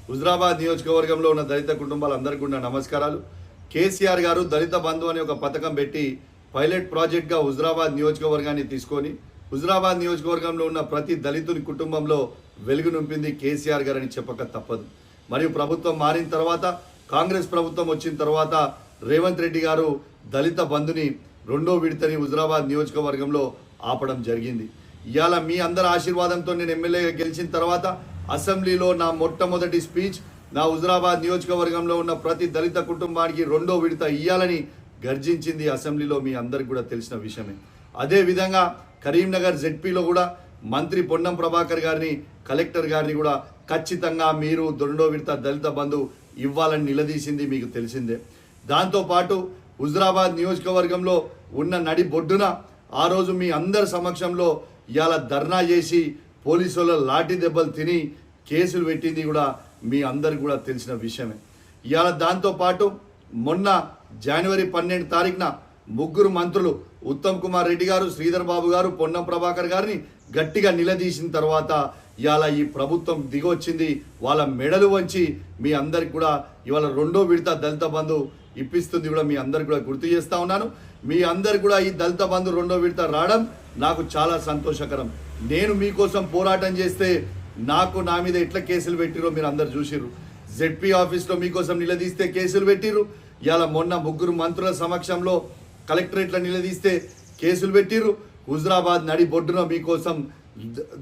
హుజరాబాద్ నియోజకవర్గంలో ఉన్న దళిత కుటుంబాలందరికీ కూడా నమస్కారాలు. కేసీఆర్ గారు దళిత బంధు అనే ఒక పథకం పెట్టి పైలట్ ప్రాజెక్ట్గా హుజరాబాద్ నియోజకవర్గాన్ని తీసుకొని హుజరాబాద్ నియోజకవర్గంలో ఉన్న ప్రతి దళితుని కుటుంబంలో వెలుగు నింపింది కేసీఆర్ గారని చెప్పక తప్పదు. మరియు ప్రభుత్వం మారిన తర్వాత, కాంగ్రెస్ ప్రభుత్వం వచ్చిన తర్వాత రేవంత్ రెడ్డి గారు దళిత బంధుని రెండో విడతని హుజరాబాద్ నియోజకవర్గంలో ఆపడం జరిగింది. ఇవాళ మీ అందరి ఆశీర్వాదంతో నేను ఎమ్మెల్యేగా గెలిచిన తర్వాత అసెంబ్లీలో నా మొట్టమొదటి స్పీచ్ నా హుజరాబాద్ నియోజకవర్గంలో ఉన్న ప్రతి దళిత కుటుంబానికి రెండో విడత ఇయ్యాలని గర్జించింది అసెంబ్లీలో మీ అందరికి కూడా తెలిసిన విషయమే. అదేవిధంగా కరీంనగర్ జెడ్పీలో కూడా మంత్రి పొన్నం ప్రభాకర్ గారిని, కలెక్టర్ గారిని కూడా ఖచ్చితంగా మీరు రెండో విడత దళిత బంధు ఇవ్వాలని నిలదీసింది మీకు తెలిసిందే. దాంతోపాటు హుజరాబాద్ నియోజకవర్గంలో ఉన్న నడి బొడ్డున ఆ రోజు మీ అందరి సమక్షంలో ఇవాళ ధర్నా చేసి పోలీసుల లాఠీ దెబ్బలు తిని కేసులు పెట్టింది కూడా మీ అందరికి కూడా తెలిసిన విషయమే. ఇవాళ దాంతోపాటు మొన్న జనవరి 12 తారీఖున ముగ్గురు మంత్రులు ఉత్తమ్ కుమార్ రెడ్డి గారు, శ్రీధర్ బాబు గారు, పొన్నం ప్రభాకర్ గారిని గట్టిగా నిలదీసిన తర్వాత ఇవాళ ఈ ప్రభుత్వం దిగొచ్చింది. వాళ్ళ మెడలు వంచి మీ అందరికి కూడా ఇవాళ రెండో విడత దళిత బంధు ఇప్పిస్తుంది కూడా మీ అందరికి కూడా గుర్తు చేస్తా ఉన్నాను. మీ అందరికి కూడా ఈ దళిత బంధు రెండో విడత రావడం నాకు చాలా సంతోషకరం. నేను మీకోసం పోరాటం చేస్తే నా మీద ఎట్లా కేసులు పెట్టిరో మీరు అందరు చూసిర్రు. జెడ్పీ ఆఫీస్లో మీకోసం నిలదీస్తే కేసులు పెట్టిర్రు. ఇలా మొన్న ముగ్గురు మంత్రుల సమక్షంలో కలెక్టరేట్లో నిలదీస్తే కేసులు పెట్టిర్రు. హుజరాబాద్ నడి బొడ్డున మీకోసం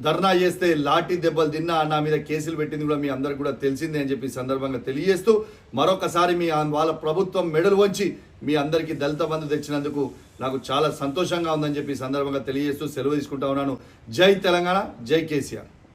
ధర్నా చేస్తే లాఠీ దెబ్బలు తిన్నా నా మీద కేసులు పెట్టింది కూడా మీ అందరికి కూడా తెలిసిందే అని చెప్పి సందర్భంగా తెలియజేస్తూ మరొకసారి వాళ్ళ ప్రభుత్వం మెడలు వంచి మీ అందరికీ దళిత బంధు తెచ్చినందుకు నాకు చాలా సంతోషంగా ఉందని చెప్పి సందర్భంగా తెలియజేస్తూ సెలవు తీసుకుంటా ఉన్నాను. జై తెలంగాణ, జై కేసీఆర్.